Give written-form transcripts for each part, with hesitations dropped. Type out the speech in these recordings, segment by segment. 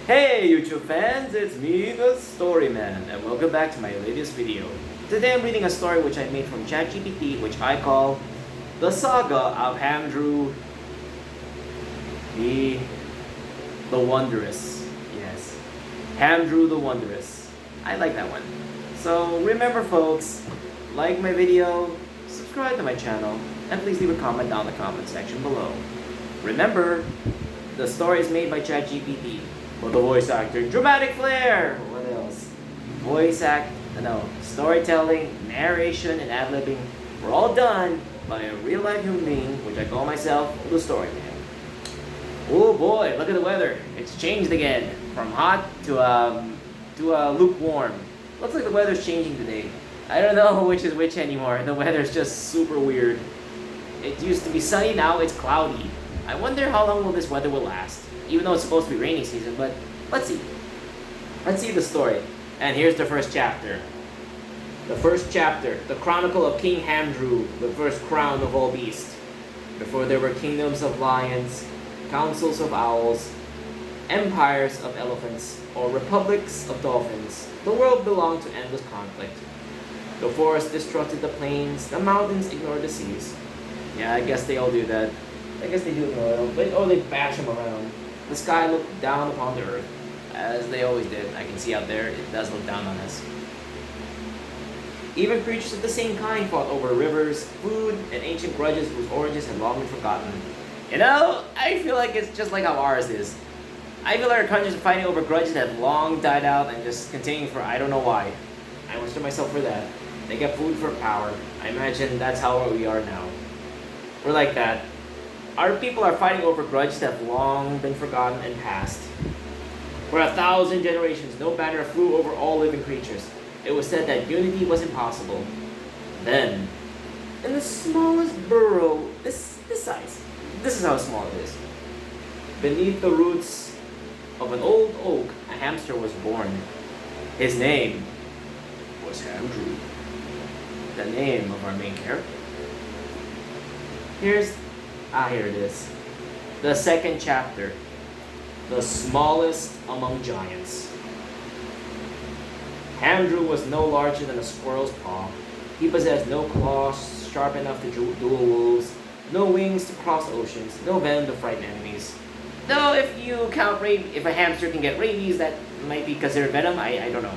Hey YouTube fans, it's me, the Storyman, and welcome back to my latest video. Today I'm reading a story which I made from Chat GPT, which I call The Saga of Hamdrew the Wondrous. Yes, Hamdrew the Wondrous. I like that one. So remember folks, like my video, subscribe to my channel, and please leave a comment down in the comment section below. Remember, the story is made by Chat GPT. But the voice acting, dramatic flair! What else? Storytelling, narration, and adlibbing were all done by a real-life human being, which I call myself the Storyman. Oh boy, look at the weather. It's changed again, from hot to lukewarm. Looks like the weather's changing today. I don't know which is which anymore. The weather's just super weird. It used to be sunny, now it's cloudy. I wonder how long will this weather will last. Even though it's supposed to be rainy season, but let's see. Let's see the story. And here's the first chapter. The first chapter, the chronicle of King Hamdrew, the first crown of all beasts. Before there were kingdoms of lions, councils of owls, empires of elephants, or republics of dolphins, the world belonged to endless conflict. The forest distrusted the plains, the mountains ignored the seas. Yeah, I guess they all do that. I guess they do ignore them, but they bash them around. The sky looked down upon the earth, as they always did. I can see out there, it does look down on us. Even creatures of the same kind fought over rivers, food, and ancient grudges whose origins had long been forgotten. You know, I feel like it's just like how ours is. I feel like our countries are fighting over grudges that have long died out and just continuing for I don't know why. I wish to myself for that. They get food for power. I imagine that's how we are now. We're like that. Our people are fighting over grudges that have long been forgotten and past. For 1,000 generations, no banner flew over all living creatures. It was said that unity was impossible. Then, in the smallest burrow, this size, this is how small it is. Beneath the roots of an old oak, a hamster was born. His name was Hamdrew, the name of our main character. Here it is. The second chapter. The smallest among giants. Hamdrew was no larger than a squirrel's paw. He possessed no claws sharp enough to duel wolves, no wings to cross oceans, no venom to frighten enemies. Though if you count if a hamster can get rabies, that might be considered venom, I don't know.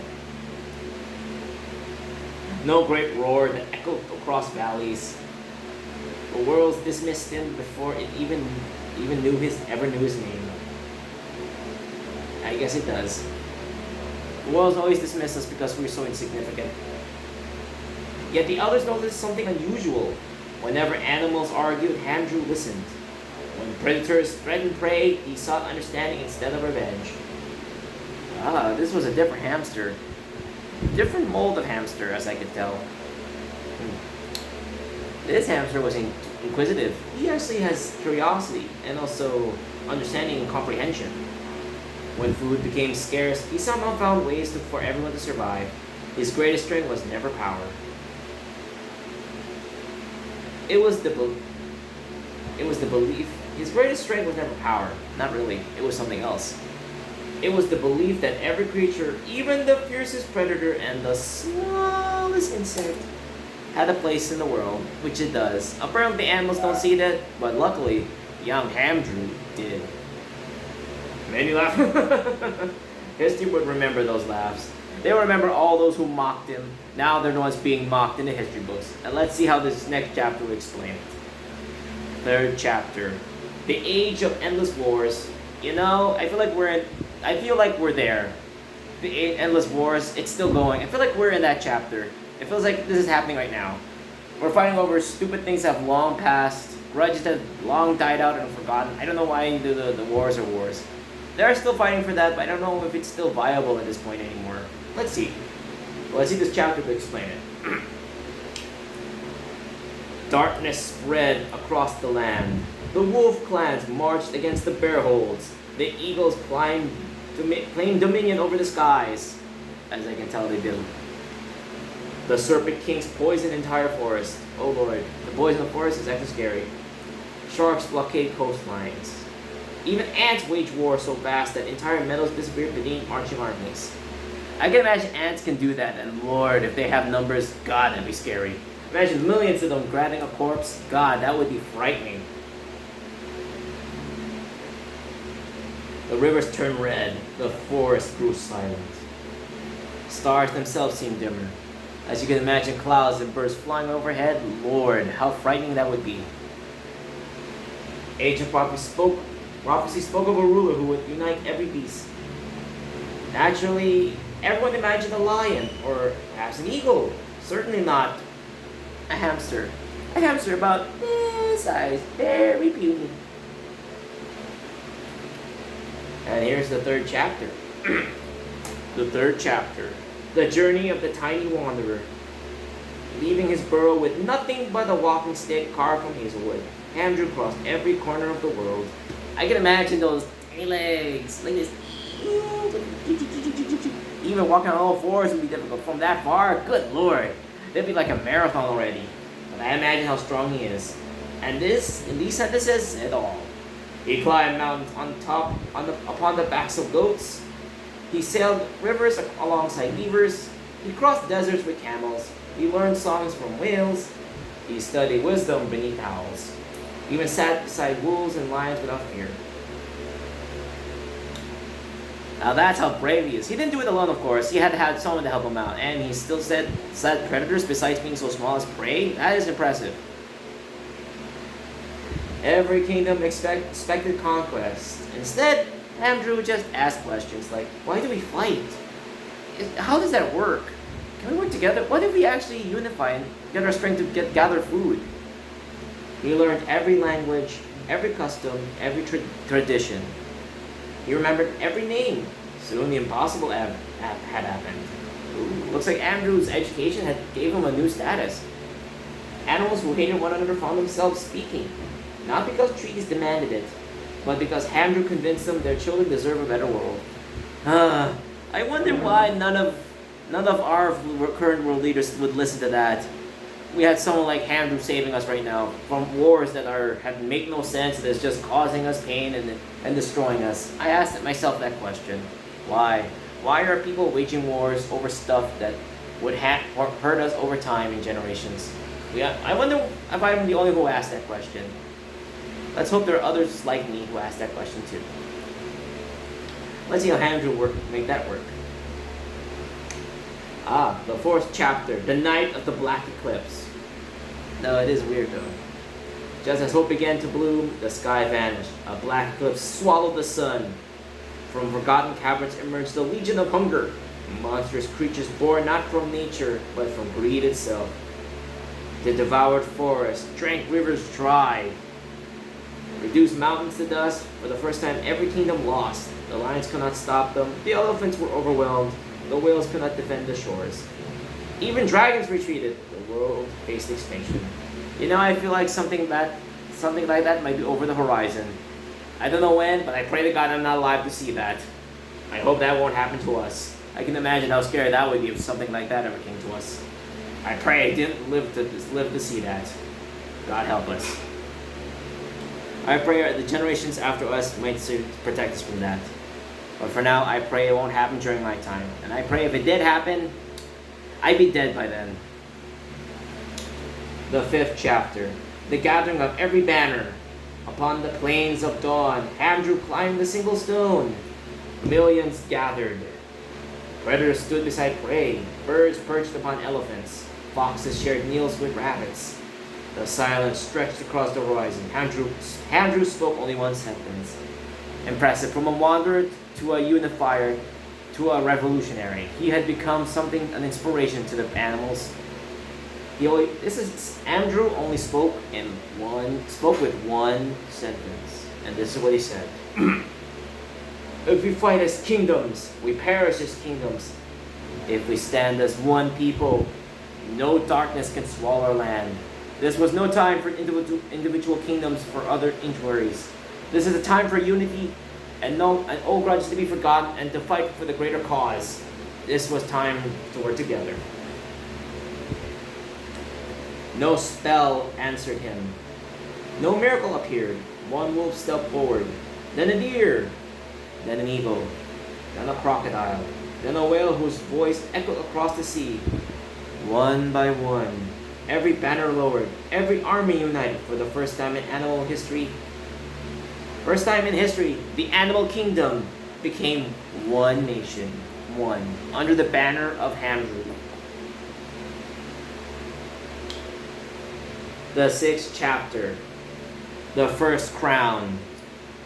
No great roar that echoed across valleys. The world dismissed him before it even knew his name. I guess it does. The world always dismisses us because we're so insignificant. Yet the others noticed something unusual. Whenever animals argued, Hamdrew listened. When predators threatened prey, he sought understanding instead of revenge. Ah, this was a different hamster. Different mold of hamster, as I could tell. This hamster was inquisitive. He actually has curiosity and also understanding and comprehension. When food became scarce, he somehow found ways for everyone to survive. His greatest strength was never power. It was the belief. His greatest strength was never power. Not really. It was something else. It was the belief that every creature, even the fiercest predator and the smallest insect, had a place in the world, which it does. Apparently animals don't see that, but luckily, young Hamdrew did. Many laugh. History would remember those laughs. They will remember all those who mocked him. Now they're the ones being mocked in the history books. And let's see how this next chapter will explain it. Third chapter. The Age of Endless Wars. You know, I feel like we're there. The Endless Wars, it's still going. I feel like we're in that chapter. It feels like this is happening right now. We're fighting over stupid things that have long passed, grudges that have long died out and forgotten. I don't know why the wars are wars. They're still fighting for that, but I don't know if it's still viable at this point anymore. Let's see. Well, let's see this chapter to explain it. Darkness spread across the land. The wolf clans marched against the bear holds. The eagles claimed dominion over the skies. As I can tell, they do. The serpent kings poisoned entire forest. Oh lord, the poison of the forest is actually scary. Sharks blockade coastlines. Even ants wage war so fast that entire meadows disappear beneath marching armies. I can imagine ants can do that, and Lord, if they have numbers, God, that'd be scary. Imagine millions of them grabbing a corpse. God, that would be frightening. The rivers turned red. The forest grew silent. Stars themselves seemed dimmer. As you can imagine, clouds and birds flying overhead. Lord, how frightening that would be. Ancient prophecy spoke of a ruler who would unite every beast. Naturally, everyone imagined a lion, or perhaps an eagle. Certainly not a hamster. A hamster about this size, very puny. And here's the third chapter. The third chapter. The journey of the tiny wanderer. Leaving his burrow with nothing but a walking stick carved from hazelwood, Hamdrew crossed every corner of the world. I can imagine those tiny legs, like this. Even walking on all fours would be difficult. From that far, good Lord, that'd be like a marathon already. But I imagine how strong he is. And in these sentences, said all. He climbed mountains upon the backs of goats. He sailed rivers alongside beavers. He crossed deserts with camels. He learned songs from whales. He studied wisdom beneath owls. He even sat beside wolves and lions without fear. Now that's how brave he is. He didn't do it alone, of course. He had to have someone to help him out. And he still said predators besides being so small as prey. That is impressive. Every kingdom expected conquest. Instead, Hamdrew just asked questions like, why do we fight? How does that work? Can we work together? What if we actually unify and get our strength to gather food? He learned every language, every custom, every tradition. He remembered every name. Soon the impossible had happened. Ooh, looks like Hamdrew's education gave him a new status. Animals who hated one another found themselves speaking. Not because treaties demanded it, but because Hamdrew convinced them their children deserve a better world. I wonder why none of our current world leaders would listen to that. We had someone like Hamdrew saving us right now from wars that make no sense, that's just causing us pain and destroying us. I asked myself that question. Why? Why are people waging wars over stuff that would hurt us over time in generations? I wonder if I'm the only one who asked that question. Let's hope there are others like me who ask that question too. Let's see how Hamdrew make that work. The fourth chapter, the night of the black eclipse. No, it is weird though. Just as hope began to bloom, the sky vanished. A black eclipse swallowed the sun. From forgotten caverns emerged the legion of hunger, monstrous creatures born not from nature, but from greed itself. They devoured forests, drank rivers dry, reduced mountains to dust. For the first time, every kingdom lost. The lions could not stop them. The elephants were overwhelmed. The whales could not defend the shores. Even dragons retreated. The world faced extinction. I feel like something like that might be over the horizon. I don't know when, but I pray to God I'm not alive to see that. I hope that won't happen to us. I can imagine how scary that would be if something like that ever came to us. I pray I didn't live to see that. God help us. I pray the generations after us might protect us from that. But for now, I pray it won't happen during my time. And I pray if it did happen, I'd be dead by then. The fifth chapter. The gathering of every banner. Upon the plains of dawn, Hamdrew climbed the single stone. Millions gathered. Predators stood beside prey. Birds perched upon elephants. Foxes shared meals with rabbits. The silence stretched across the horizon. Hamdrew spoke only one sentence. Impressive. From a wanderer to a unifier to a revolutionary. He had become an inspiration to the animals. Hamdrew only spoke with one sentence. And this is what he said. If we fight as kingdoms, we perish as kingdoms. If we stand as one people, no darkness can swallow our land. This was no time for individual kingdoms for other inquiries. This is a time for unity and all grudges to be forgotten and to fight for the greater cause. This was time to work together. No spell answered him. No miracle appeared. One wolf stepped forward. then a deer, then an eagle, then a crocodile, then a whale whose voice echoed across the sea. One by one, every banner lowered, every army united for the first time in animal history. First time in history, the animal kingdom became one nation, one, under the banner of Hamdrew. The sixth chapter, the first crown.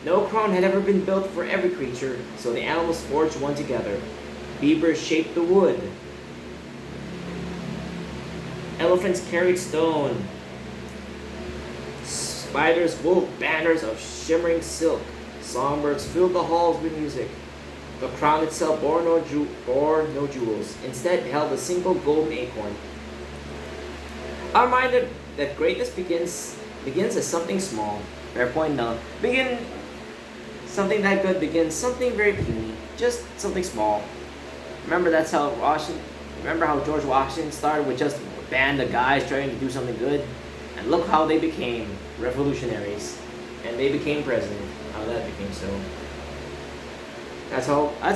No crown had ever been built for every creature, so the animals forged one together. Beavers shaped the wood. Elephants carried stone. Spiders wove banners of shimmering silk. Songbirds filled the halls with music. The crown itself bore no jewels. Instead, it held a single golden acorn. A reminder that greatness begins as something small. Fair point, no. Something that good begins something very puny. Just something small. Remember how George Washington started with just a band of guys trying to do something good? And look how they became revolutionaries. And they became president. How that became so. That's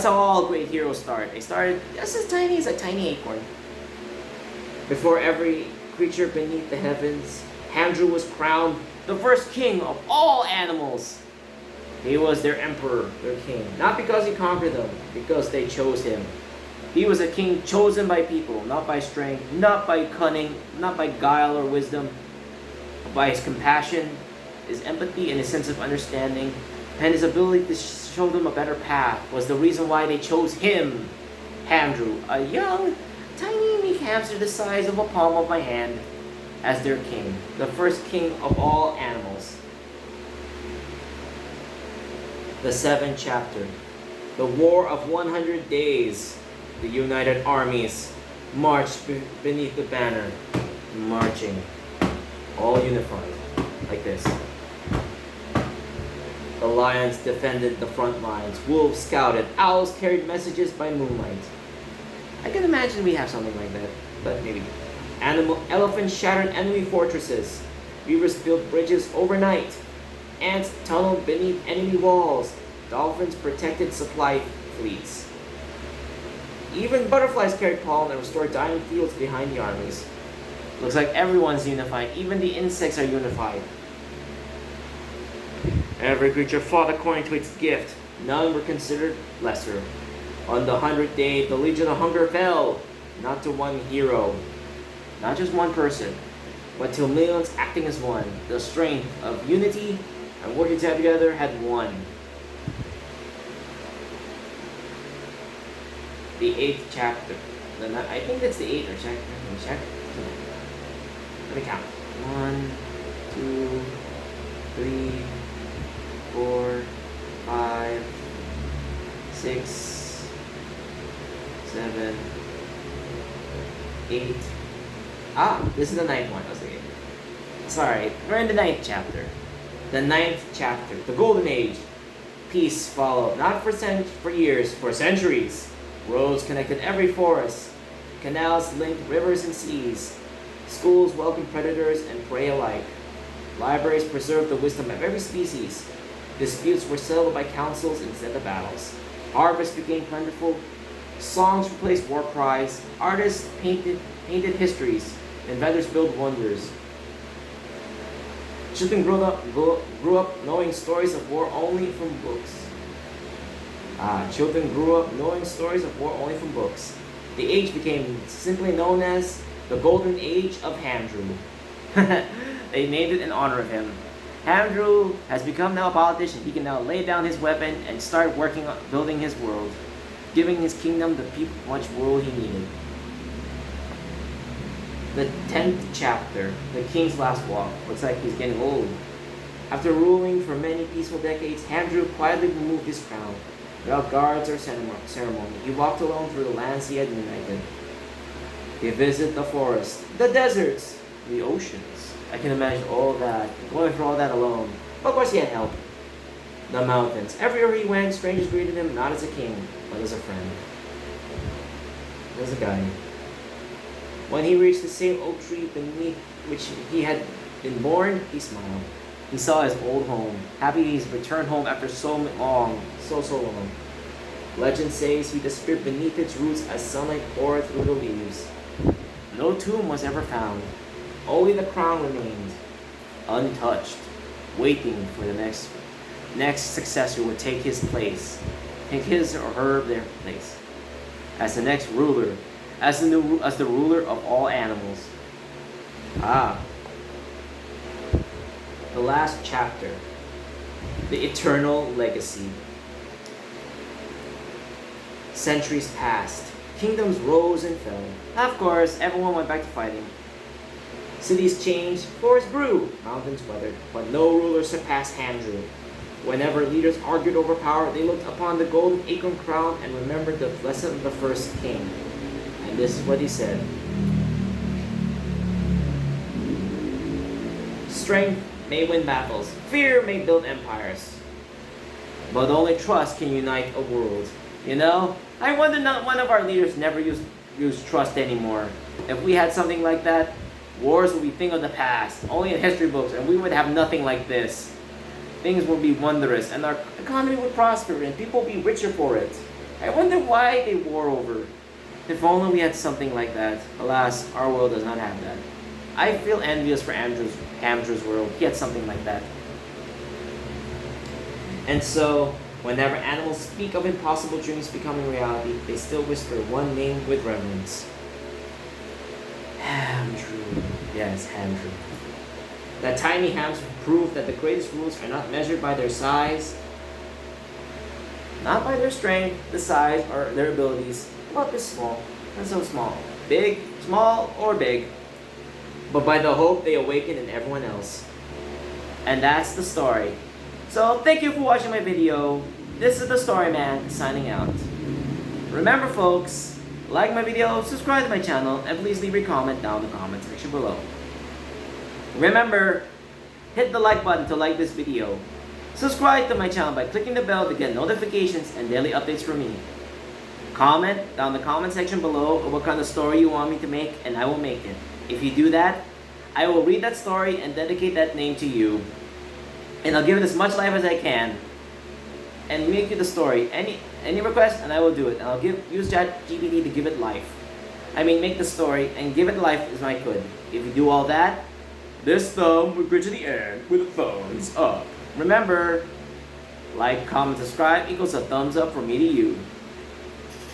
how all great heroes start. They started just as tiny as a tiny acorn. Before every creature beneath the heavens, Hamdrew was crowned the first king of all animals. He was their emperor, their king. Not because he conquered them, because they chose him. He was a king chosen by people, not by strength, not by cunning, not by guile or wisdom, but by his compassion, his empathy, and his sense of understanding, and his ability to show them a better path was the reason why they chose him, Hamdrew, a young, tiny, meek hamster the size of a palm of my hand, as their king, the first king of all animals. The seventh chapter, the War of 100 Days. The united armies marched beneath the banner, marching, all unified, like this. The lions defended the front lines, wolves scouted, owls carried messages by moonlight. I can imagine we have something like that, but maybe. Elephants shattered enemy fortresses. Beavers built bridges overnight. Ants tunneled beneath enemy walls. Dolphins protected supply fleets. Even butterflies carried pollen and restored diamond fields behind the armies. Looks like everyone's unified. Even the insects are unified. Every creature fought according to its gift. None were considered lesser. On the 100th day, the Legion of Hunger fell. Not to one hero. Not just one person. But to millions acting as one. The strength of unity and working together had won. The 8th chapter. I think that's the 8th or check. Let me check. Let me count. 1, 2, 3, 4, 5, 6, 7, 8. This is the 9th one. Sorry, we're in the 9th chapter. The 9th chapter. The Golden Age. Peace followed, not for years, for centuries. Roads connected every forest. Canals linked rivers and seas. Schools welcomed predators and prey alike. Libraries preserved the wisdom of every species. Disputes were settled by councils instead of battles. Harvests became plentiful. Songs replaced war cries. Artists painted histories. Inventors built wonders. Children grew up knowing stories of war only from books. Children grew up knowing stories of war only from books. The age became simply known as the Golden Age of Hamdrew. They named it in honor of him. Hamdrew has become now a politician. He can now lay down his weapon and start working on building his world, giving his kingdom the much rule he needed. The 10th chapter, the king's last walk. Looks like he's getting old. After ruling for many peaceful decades, Hamdrew quietly removed his crown. Without guards or ceremony, he walked alone through the lands he had united. He visited the forests, the deserts, the oceans. I can imagine all that, going through all that alone. But of course he had help. The mountains. Everywhere he went, strangers greeted him not as a king, but as a friend. As a guy. When he reached the same oak tree beneath which he had been born, he smiled. He saw his old home. Happy he's returned home after so long. So long. Legend says he disappeared beneath its roots as sunlight poured through the leaves. No tomb was ever found. Only the crown remained, untouched, waiting for the next successor would take his place. Take his or her their place. As the next ruler. As the ruler of all animals. The last chapter. The eternal legacy. Centuries passed. Kingdoms rose and fell. Of course, everyone went back to fighting. Cities changed, forests grew, mountains weathered, but no ruler surpassed Hamdrew. Whenever leaders argued over power, they looked upon the golden acorn crown and remembered the lesson of the first king. And this is what he said. Strength may win battles, fear may build empires, but only trust can unite a world. You know, I wonder not one of our leaders never use trust anymore. If we had something like that, wars would be a thing of the past, only in history books, and we would have nothing like this. Things would be wondrous, and our economy would prosper, and people would be richer for it. I wonder why they war over. If only we had something like that. Alas, our world does not have that. I feel envious for Hamdrew's world. He had something like that. And so, whenever animals speak of impossible dreams becoming reality, they still whisper one name with reverence. Hamdrew. Yes, Hamdrew. That tiny hams proved that the greatest rulers are not measured by their size, not by their strength, the size, or their abilities, but this small, and so small. Big, small, or big, but by the hope they awaken in everyone else. And that's the story. So, thank you for watching my video. This is the Story Man, signing out. Remember folks, like my video, subscribe to my channel, and please leave your comment down in the comment section below. Remember, hit the like button to like this video. Subscribe to my channel by clicking the bell to get notifications and daily updates from me. Comment down in the comment section below what kind of story you want me to make, and I will make it. If you do that, I will read that story and dedicate that name to you. And I'll give it as much life as I can. And make you the story. Any request, and I will do it. And I'll use Chat GPT to give it life. I mean, make the story and give it life as I could. If you do all that, this thumb will bridge to the end with a thumbs up. Remember, like, comment, subscribe equals a thumbs up from me to you.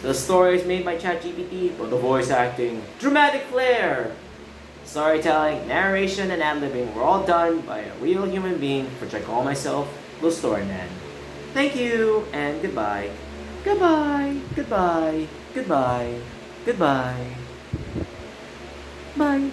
The story is made by Chat GPT, but the voice acting, dramatic flair, storytelling, narration, and ad-libbing were all done by a real human being, which I call myself the Story Man. Thank you, and goodbye. Goodbye, goodbye, goodbye, goodbye. Bye.